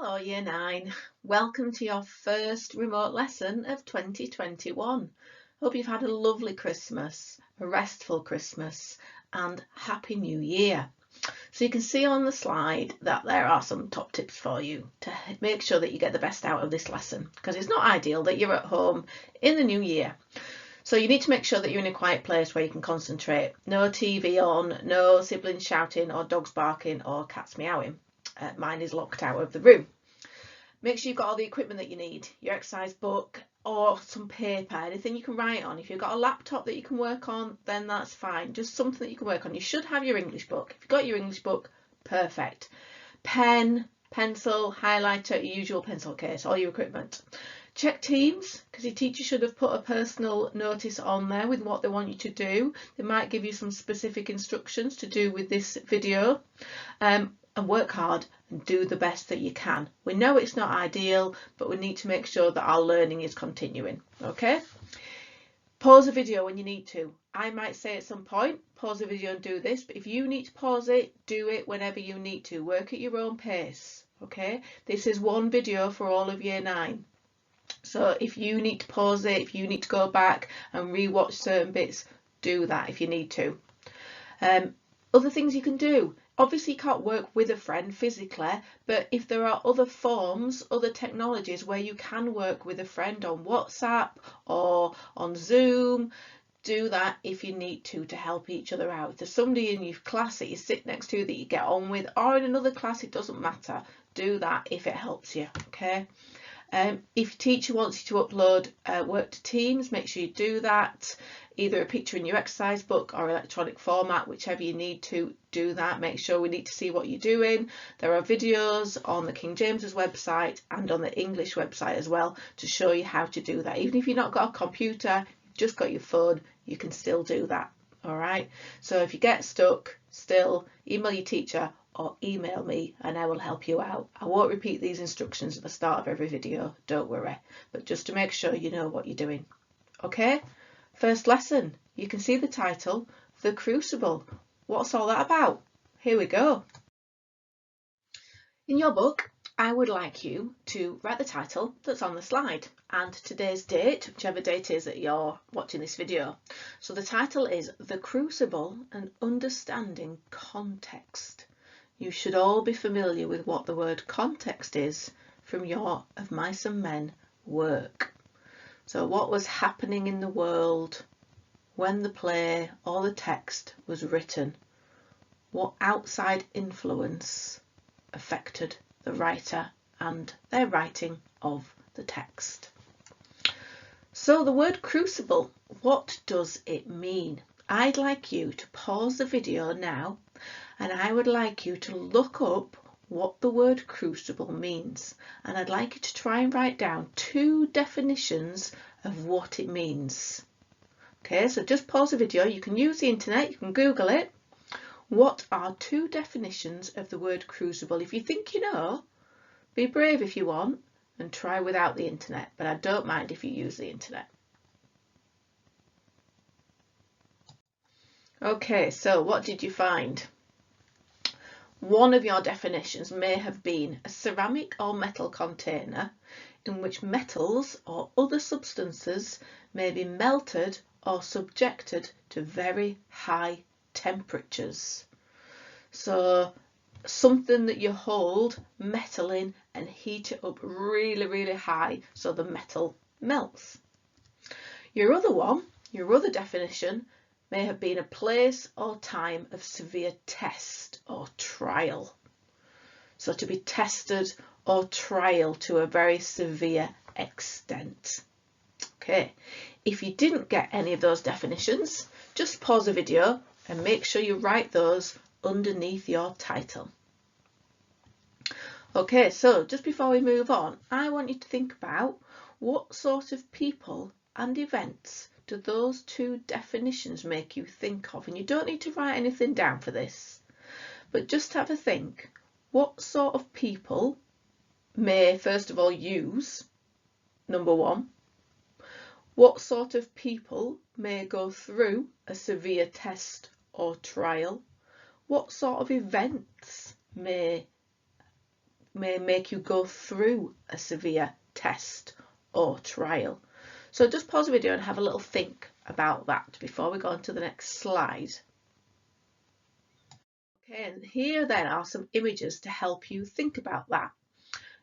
Hello Year 9, welcome to your first remote lesson of 2021. Hope you've had a lovely Christmas, a restful Christmas and Happy New Year. So you can see on the slide that there are some top tips for you to make sure that you get the best out of this lesson, because it's not ideal that you're at home in the new year. So you need to make sure that you're in a quiet place where you can concentrate. No TV on, no siblings shouting or dogs barking or cats meowing. Mine is locked out of the room. Make sure you've got all the equipment that you need, your exercise book or some paper, anything you can write on. If you've got a laptop that you can work on, then that's fine. Just something that you can work on. You should have your English book. If you've got your English book, perfect. Pen, pencil, highlighter, your usual pencil case, all your equipment. Check Teams, because your teacher should have put a personal notice on there with what they want you to do. They might give you some specific instructions to do with this video. And work hard and do the best that you can. We know it's not ideal, but we need to make sure that our learning is continuing. Okay? Pause the video when you need to. I might say at some point, pause the video and do this, but if you need to pause it, do it whenever you need to. Work at your own pace. Okay? This is one video for all of Year 9. So if you need to pause it, if you need to go back and re-watch certain bits, do that if you need to. Other things you can do. Obviously you can't work with a friend physically, but if there are other forms, other technologies where you can work with a friend on WhatsApp or on Zoom, do that if you need to help each other out. If there's somebody in your class that you sit next to that you get on with, or in another class, it doesn't matter. Do that if it helps you, okay? If your teacher wants you to upload work to Teams, make sure you do that. Either a picture in your exercise book or electronic format, whichever you need to do that. Make sure we need to see what you're doing. There are videos on the King James's website and on the English website as well to show you how to do that. Even if you've not got a computer, you've just got your phone, you can still do that. All right. So if you get stuck, still email your teacher or email me and I will help you out. I won't repeat these instructions at the start of every video, don't worry, but just to make sure you know what you're doing. Okay, first lesson, you can see the title, The Crucible. What's all that about? Here we go. In your book, I would like you to write the title that's on the slide and today's date, whichever date is that you're watching this video. So the title is The Crucible and Understanding Context. You should all be familiar with what the word context is from your Of Mice and Men work. So what was happening in the world when the play or the text was written? What outside influence affected the writer and their writing of the text? So the word crucible, what does it mean? I'd like you to pause the video now and I would like you to look up what the word crucible means, and I'd like you to try and write down 2 definitions of what it means. Okay, so just pause the video. You can use the internet, you can Google it. What are 2 definitions of the word crucible? If you think you know, be brave if you want and try without the internet, but I don't mind if you use the internet. Okay, so what did you find? One of your definitions may have been a ceramic or metal container in which metals or other substances may be melted or subjected to very high temperatures. So something that you hold metal in and heat it up really, really high so the metal melts. Your other definition may have been a place or time of severe test or trial. So to be tested or trial to a very severe extent. Okay, if you didn't get any of those definitions, just pause the video and make sure you write those underneath your title. Okay, so just before we move on, I want you to think about what sort of people and events do those 2 definitions make you think of? And you don't need to write anything down for this, but just have a think. What sort of people may, first of all, use, number 1, what sort of people may go through a severe test or trial? What sort of events may may make you go through a severe test or trial. So just pause the video and have a little think about that before we go on to the next slide. Okay, and here then are some images to help you think about that.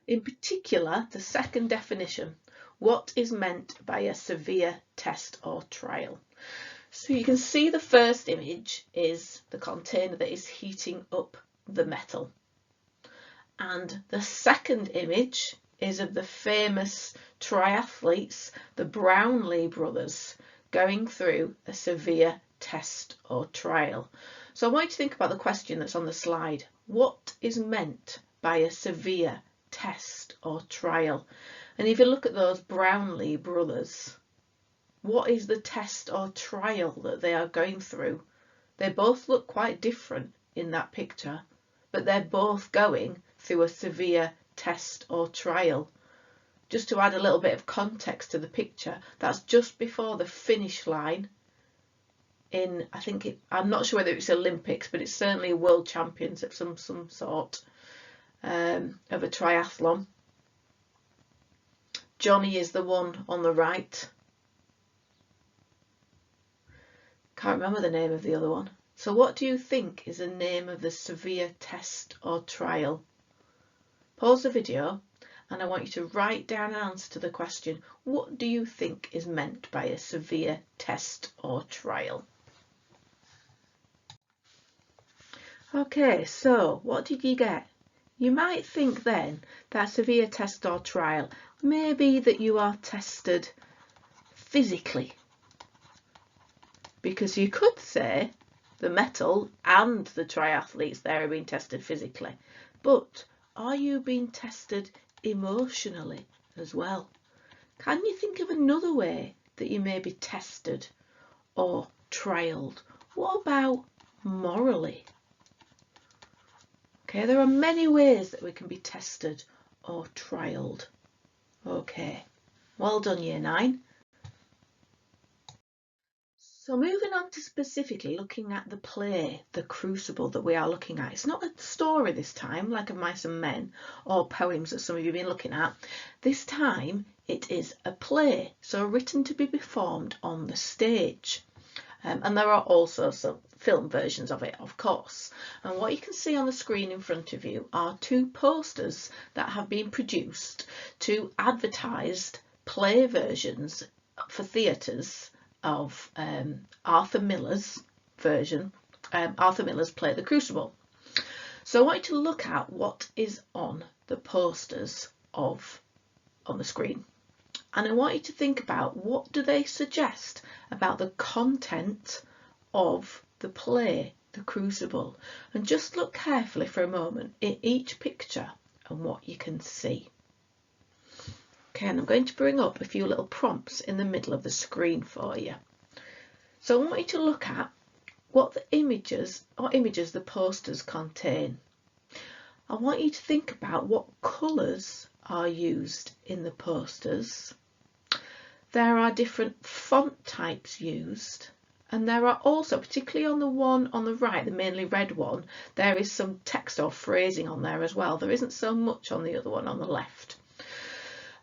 In particular, the second definition, what is meant by a severe test or trial? So you can see the first image is the container that is heating up the metal. And the second image is of the famous triathletes, the Brownlee brothers, going through a severe test or trial. So I want you to think about the question that's on the slide. What is meant by a severe test or trial? And if you look at those Brownlee brothers, what is the test or trial that they are going through? They both look quite different in that picture, but they're both going through a severe test or trial. Just to add a little bit of context to the picture, that's just before the finish line in, I'm not sure whether it's Olympics, but it's certainly a world champions of some sort of a triathlon. Johnny is the one on the right. Can't remember the name of the other one. So what do you think is the name of the severe test or trial? Pause the video and I want you to write down an answer to the question, what do you think is meant by a severe test or trial? Okay, so what did you get? You might think then that severe test or trial may be that you are tested physically, because you could say the metal and the triathletes there are being tested physically, but are you being tested emotionally as well? Can you think of another way that you may be tested or trialed? What about morally? Okay, there are many ways that we can be tested or trialed. Okay, well done Year 9. So moving on to specifically looking at the play, the Crucible, that we are looking at. It's not a story this time, like of Mice and Men, or poems that some of you have been looking at. This time it is a play, so written to be performed on the stage. And there are also some film versions of it, of course. And what you can see on the screen in front of you are two posters that have been produced to advertise play versions for theatres of Arthur Miller's version, Arthur Miller's play The Crucible. So I want you to look at what is on the posters on the screen. And I want you to think about, what do they suggest about the content of the play, The Crucible? And just look carefully for a moment in each picture and what you can see. Okay, and I'm going to bring up a few little prompts in the middle of the screen for you. So I want you to look at what the images the posters contain. I want you to think about what colours are used in the posters. There are different font types used, and there are also, particularly on the one on the right, the mainly red one, there is some text or phrasing on there as well. There isn't so much on the other one on the left.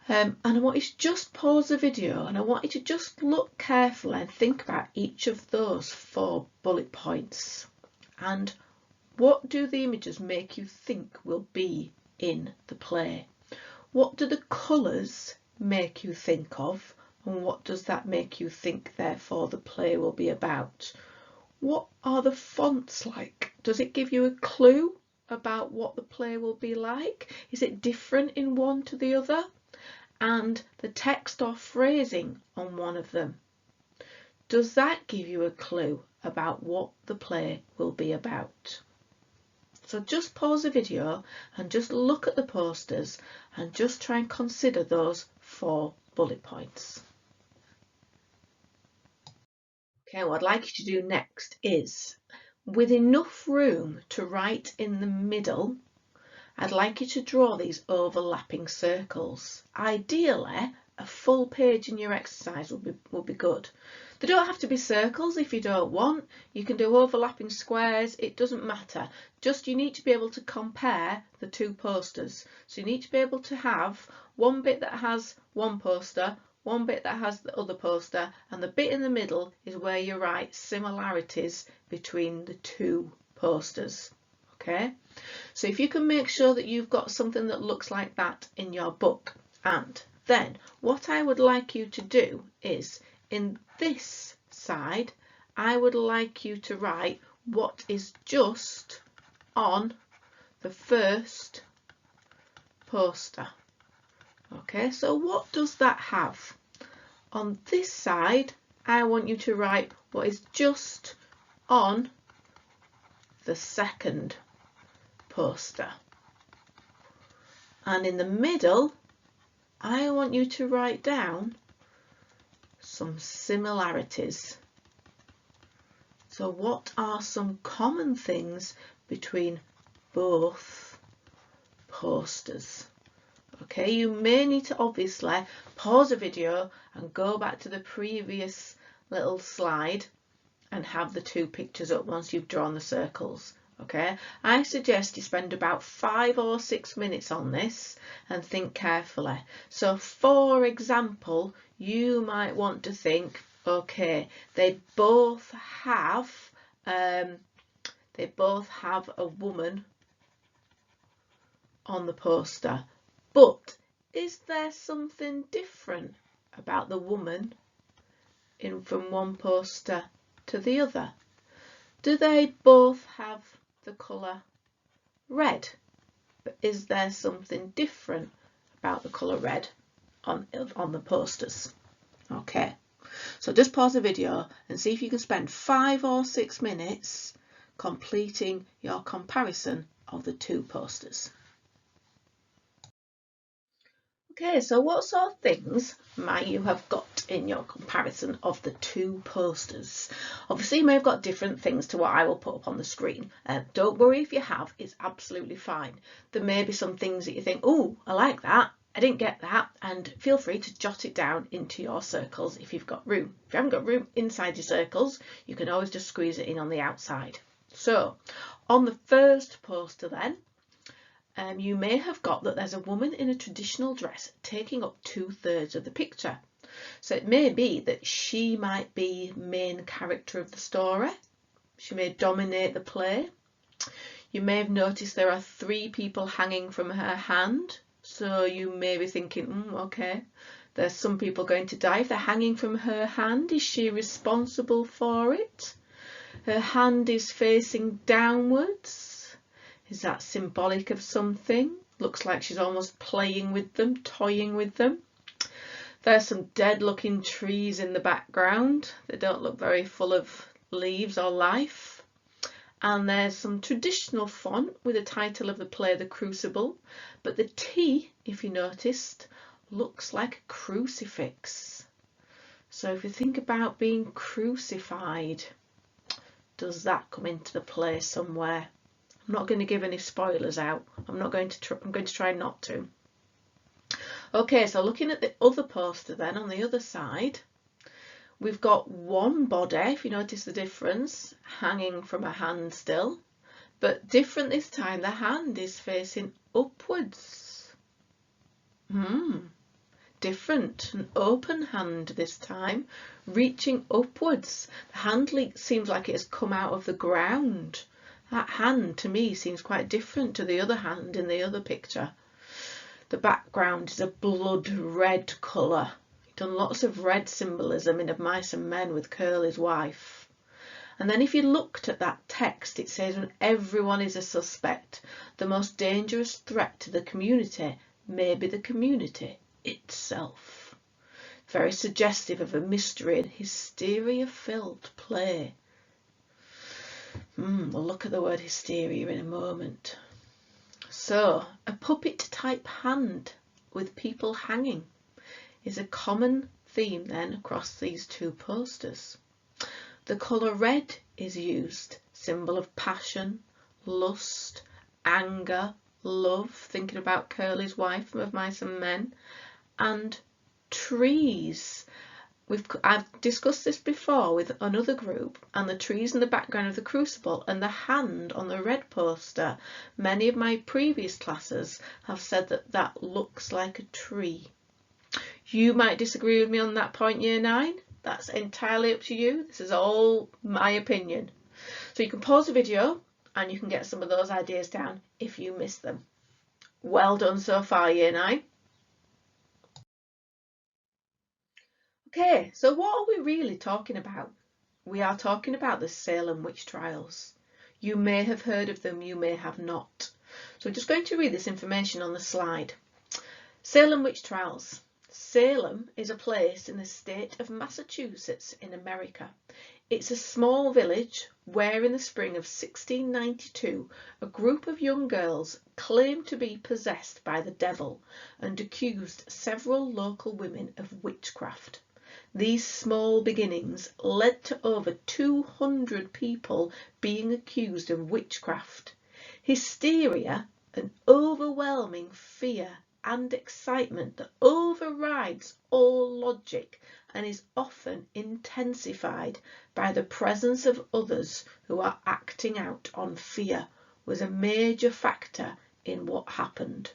And I want you to just pause the video and I want you to just look carefully and think about each of those 4 bullet points. And what do the images make you think will be in the play? What do the colours make you think of? And what does that make you think, therefore, the play will be about? What are the fonts like? Does it give you a clue about what the play will be like? Is it different in one to the other? And the text or phrasing on one of them, does that give you a clue about what the play will be about? So just pause the video and just look at the posters and just try and consider those 4 bullet points. Okay, what I'd like you to do next is, with enough room to write in the middle, I'd like you to draw these overlapping circles, ideally a full page in your exercise will be good. They don't have to be circles if you don't want. You can do overlapping squares, it doesn't matter. Just you need to be able to compare the two posters. So you need to be able to have one bit that has one poster, one bit that has the other poster, and the bit in the middle is where you write similarities between the two posters. Okay, so if you can make sure that you've got something that looks like that in your book, and then what I would like you to do is in this side, I would like you to write what is just on the first poster. Okay, so what does that have? On this side, I want you to write what is just on the second poster. And in the middle, I want you to write down some similarities. So what are some common things between both posters? Okay, you may need to obviously pause the video and go back to the previous little slide and have the two pictures up once you've drawn the circles. Okay, I suggest you spend about 5 or 6 minutes on this and think carefully. So for example, you might want to think, okay, they both have a woman on the poster, but is there something different about the woman from one poster to the other? Do they both have the colour red? But is there something different about the colour red on the posters? Okay, so just pause the video and see if you can spend 5 or 6 minutes completing your comparison of the two posters. Okay, so what sort of things might you have got in your comparison of the two posters? Obviously you may have got different things to what I will put up on the screen. Don't worry if you have, it's absolutely fine. There may be some things that you think, oh, I like that, I didn't get that, and feel free to jot it down into your circles if you've got room. If you haven't got room inside your circles, you can always just squeeze it in on the outside. So on the first poster then, you may have got that there's a woman in a traditional dress taking up 2/3 of the picture. So it may be that she might be main character of the story. She may dominate the play. You may have noticed there are 3 people hanging from her hand. So you may be thinking, okay, there's some people going to die. If they're hanging from her hand, is she responsible for it? Her hand is facing downwards. Is that symbolic of something? Looks like she's almost playing with them, toying with them. There's some dead looking trees in the background. They don't look very full of leaves or life. And there's some traditional font with the title of the play, The Crucible. But the T, if you noticed, looks like a crucifix. So if you think about being crucified, does that come into the play somewhere? I'm not going to give any spoilers out. I'm going to try not to. Okay, so looking at the other poster then, on the other side, we've got one body, if you notice the difference, hanging from a hand still, but different this time, the hand is facing upwards. Different, an open hand this time, reaching upwards. The hand seems like it has come out of the ground. That hand to me seems quite different to the other hand in the other picture. The background is a blood red colour. You've done lots of red symbolism in Of Mice and Men with Curly's wife. And then if you looked at that text, it says when everyone is a suspect, the most dangerous threat to the community may be the community itself. Very suggestive of a mystery and hysteria-filled play. We'll look at the word hysteria in a moment. So, a puppet type hand with people hanging is a common theme then across these two posters. The colour red is used, symbol of passion, lust, anger, love, thinking about Curly's wife from Of Mice and Men, and trees. I've discussed this before with another group, and the trees in the background of the Crucible and the hand on the red poster. Many of my previous classes have said that that looks like a tree. You might disagree with me on that point, Year 9. That's entirely up to you. This is all my opinion. So you can pause the video and you can get some of those ideas down if you miss them. Well done so far, Year 9. Okay, so what are we really talking about? We are talking about the Salem witch trials. You may have heard of them, you may have not. So I'm just going to read this information on the slide. Salem witch trials. Salem is a place in the state of Massachusetts in America. It's a small village where in the spring of 1692 a group of young girls claimed to be possessed by the devil and accused several local women of witchcraft. These small beginnings led to over 200 people being accused of witchcraft. Hysteria, an overwhelming fear and excitement that overrides all logic and is often intensified by the presence of others who are acting out on fear, was a major factor in what happened.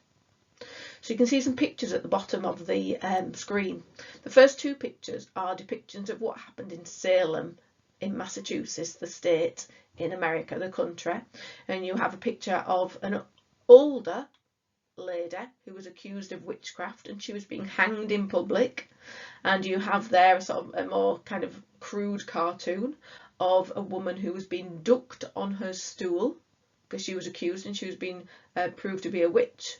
So you can see some pictures at the bottom of the screen. The first two pictures are depictions of what happened in Salem in Massachusetts, the state, in America, the country. And you have a picture of an older lady who was accused of witchcraft and she was being hanged in public. And you have there a sort of a more kind of crude cartoon of a woman who was being ducked on her stool because she was accused and she was being proved to be a witch.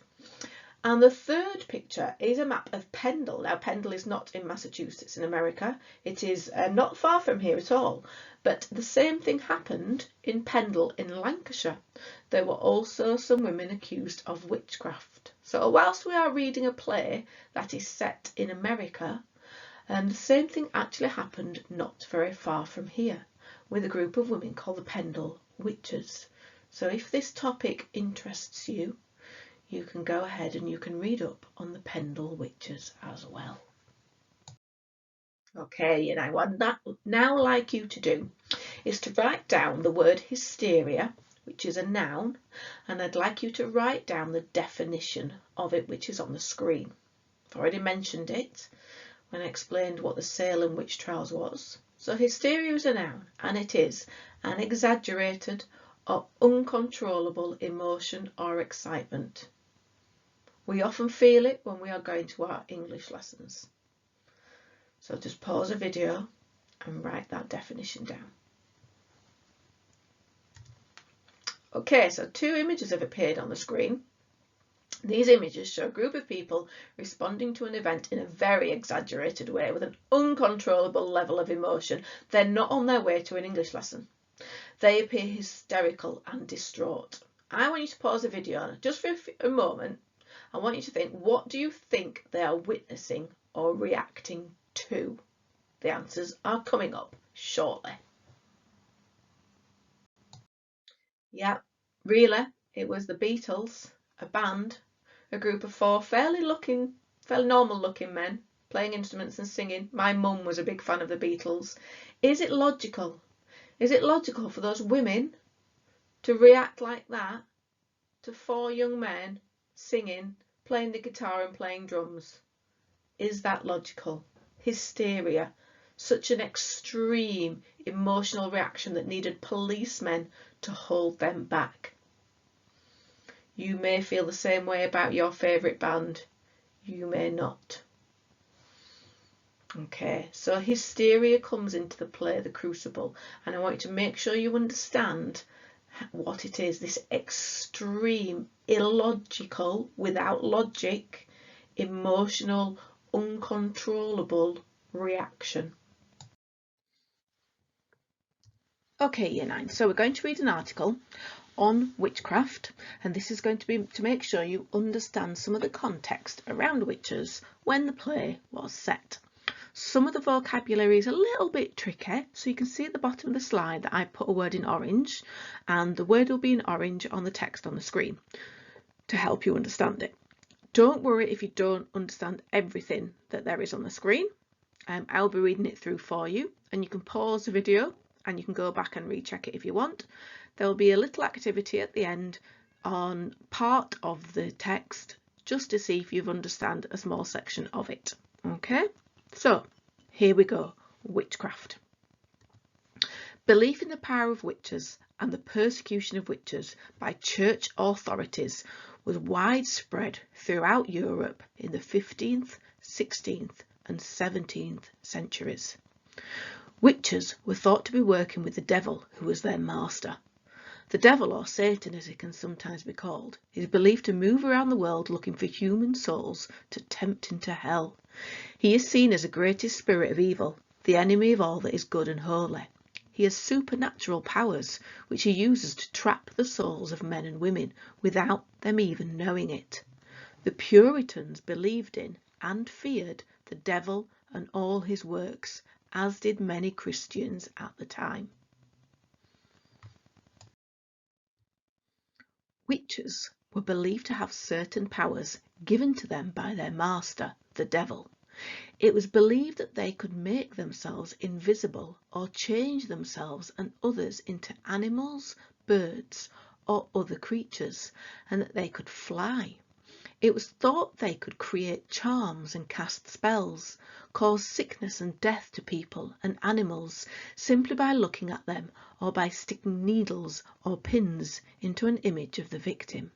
And the third picture is a map of Pendle. Now, Pendle is not in Massachusetts in America. It is not far from here at all. But the same thing happened in Pendle in Lancashire. There were also some women accused of witchcraft. So whilst we are reading a play that is set in America, the same thing actually happened not very far from here with a group of women called the Pendle Witches. So if this topic interests you, you can go ahead and you can read up on the Pendle Witches as well. Okay, and what I'd now like you to do is to write down the word hysteria, which is a noun, and I'd like you to write down the definition of it, which is on the screen. I've already mentioned it when I explained what the Salem witch trials was. So hysteria is a noun, and it is an exaggerated or uncontrollable emotion or excitement. We often feel it when we are going to our English lessons. So just pause the video and write that definition down. Okay, so two images have appeared on the screen. These images show a group of people responding to an event in a very exaggerated way with an uncontrollable level of emotion. They're not on their way to an English lesson. They appear hysterical and distraught. I want you to pause the video just for a moment. I want you to think, what do you think they are witnessing or reacting to? The answers are coming up shortly. Yeah, really, it was the Beatles, a band, a group of four fairly normal looking men playing instruments and singing. My mum was a big fan of the Beatles. Is it logical? Is it logical for those women to react like that to four young men singing, playing the guitar and playing drums? Is that logical? Hysteria, such an extreme emotional reaction that needed policemen to hold them back. You may feel the same way about your favourite band. You may not. Okay, so hysteria comes into the play, the Crucible, and I want you to make sure you understand what it is, this extreme, illogical, without logic, emotional, uncontrollable reaction. Okay, Year 9, so we're going to read an article on witchcraft, and this is going to be to make sure you understand some of the context around witches when the play was set. Some of the vocabulary is a little bit tricky, so you can see at the bottom of the slide that I put a word in orange, and the word will be in orange on the text on the screen to help you understand it. Don't worry if you don't understand everything that there is on the screen. I'll be reading it through for you, and you can pause the video and you can go back and recheck it if you want. There will be a little activity at the end on part of the text just to see if you've understand a small section of it. Okay, so here we go. Witchcraft. Belief in the power of witches and the persecution of witches by church authorities was widespread throughout Europe in the 15th, 16th and 17th centuries. Witches were thought to be working with the devil, who was their master. The devil, or Satan as it can sometimes be called, is believed to move around the world looking for human souls to tempt into hell. He is seen as the greatest spirit of evil, the enemy of all that is good and holy. He has supernatural powers which he uses to trap the souls of men and women without them even knowing it. The Puritans believed in and feared the devil and all his works, as did many Christians at the time. Witches were believed to have certain powers given to them by their master, the devil. It was believed that they could make themselves invisible or change themselves and others into animals, birds, or other creatures, and that they could fly. It was thought they could create charms and cast spells, cause sickness and death to people and animals simply by looking at them or by sticking needles or pins into an image of the victim.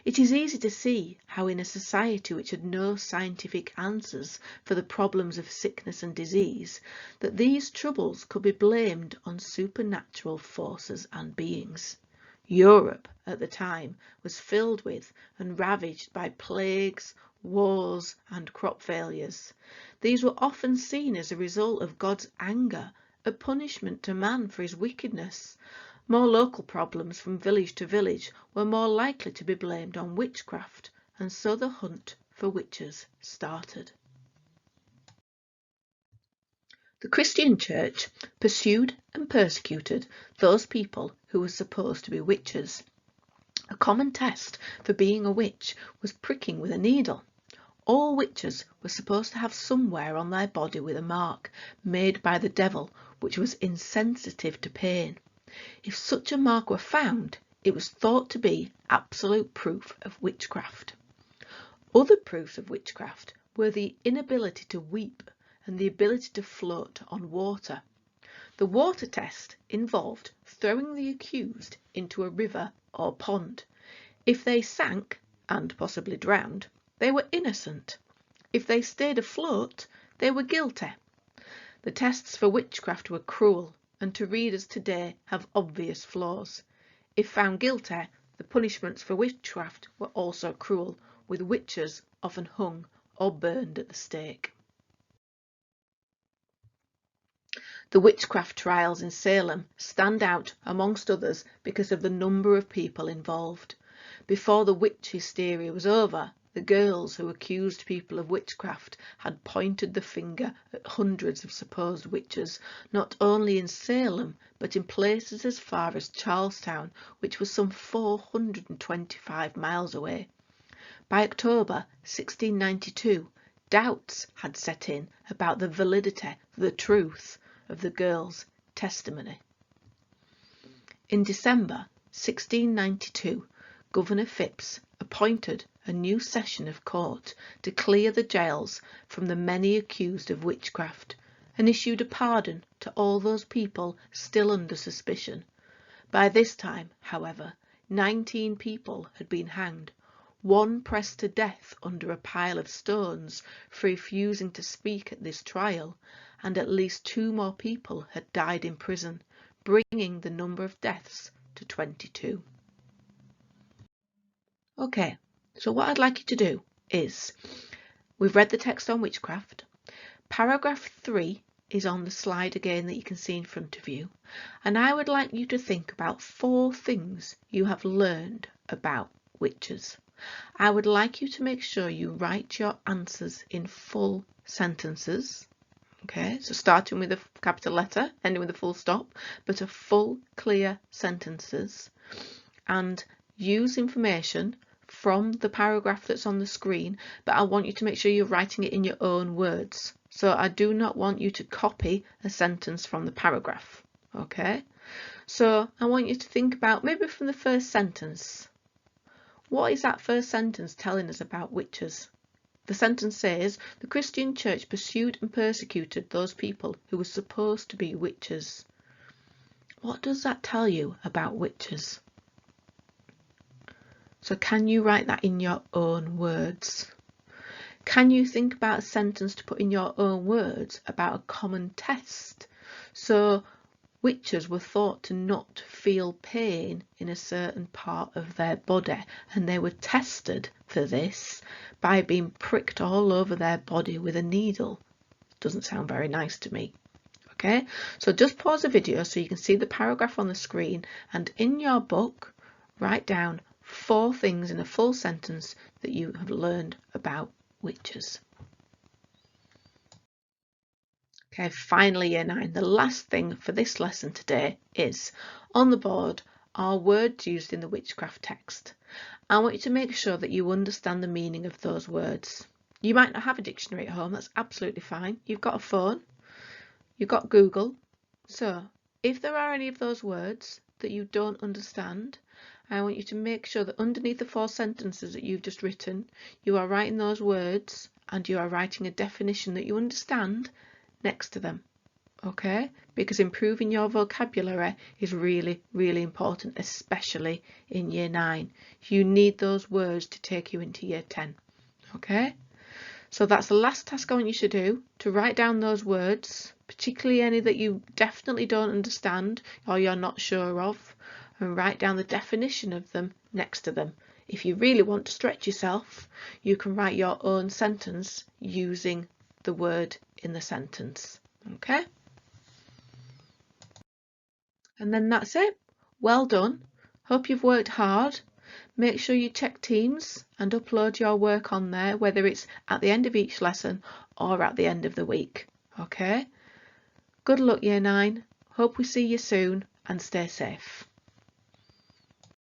It is easy to see how in a society which had no scientific answers for the problems of sickness and disease, that these troubles could be blamed on supernatural forces and beings. Europe at the time was filled with and ravaged by plagues, wars and crop failures. These were often seen as a result of God's anger, a punishment to man for his wickedness. More local problems from village to village were more likely to be blamed on witchcraft, and so the hunt for witches started. The Christian Church pursued and persecuted those people who were supposed to be witches. A common test for being a witch was pricking with a needle. All witches were supposed to have somewhere on their body with a mark made by the devil which was insensitive to pain. If such a mark were found, it was thought to be absolute proof of witchcraft. Other proofs of witchcraft were the inability to weep and the ability to float on water. The water test involved throwing the accused into a river or pond. If they sank, and possibly drowned, they were innocent. If they stayed afloat, they were guilty. The tests for witchcraft were cruel, and to readers today have obvious flaws. If found guilty, the punishments for witchcraft were also cruel, with witches often hung or burned at the stake. The witchcraft trials in Salem stand out amongst others because of the number of people involved. Before the witch hysteria was over, the girls who accused people of witchcraft had pointed the finger at hundreds of supposed witches, not only in Salem, but in places as far as Charlestown, which was some 425 miles away. By October 1692, doubts had set in about the validity, the truth, of the girls' testimony. In December 1692, Governor Phipps appointed a new session of court to clear the jails from the many accused of witchcraft, and issued a pardon to all those people still under suspicion. By this time, however, 19 people had been hanged, one pressed to death under a pile of stones for refusing to speak at this trial, and at least 2 more people had died in prison, bringing the number of deaths to 22. Okay, so what I'd like you to do is, we've read the text on witchcraft. Paragraph 3 is on the slide again that you can see in front of you, and I would like you to think about 4 things you have learned about witches. I would like you to make sure you write your answers in full sentences. Okay, so starting with a capital letter, ending with a full stop, but a full, clear sentences, and use information from the paragraph that's on the screen, but I want you to make sure you're writing it in your own words. So I do not want you to copy a sentence from the paragraph. Okay? So I want you to think about, maybe from the first sentence, what is that first sentence telling us about witches? The sentence says, the Christian church pursued and persecuted those people who were supposed to be witches. What does that tell you about witches? So can you write that in your own words? Can you think about a sentence to put in your own words about a common test? So witches were thought to not feel pain in a certain part of their body, and they were tested for this by being pricked all over their body with a needle. Doesn't sound very nice to me. Okay, so just pause the video so you can see the paragraph on the screen, and in your book write down 4 things in a full sentence that you have learned about witches. Okay, finally, Year 9, the last thing for this lesson today is, on the board are words used in the witchcraft text. I want you to make sure that you understand the meaning of those words. You might not have a dictionary at home, that's absolutely fine. You've got a phone, you've got Google. So if there are any of those words that you don't understand, I want you to make sure that underneath the 4 sentences that you've just written, you are writing those words and you are writing a definition that you understand next to them. Okay, because improving your vocabulary is really, really important, especially in Year 9. You need those words to take you into Year 10. Okay, so that's the last task I want you to do, to write down those words, particularly any that you definitely don't understand or you're not sure of, and write down the definition of them next to them. If you really want to stretch yourself, you can write your own sentence using the word in the sentence. Okay? And then that's it. Well done. Hope you've worked hard. Make sure you check Teams and upload your work on there, whether it's at the end of each lesson or at the end of the week. Okay? Good luck, Year 9. Hope we see you soon, and stay safe.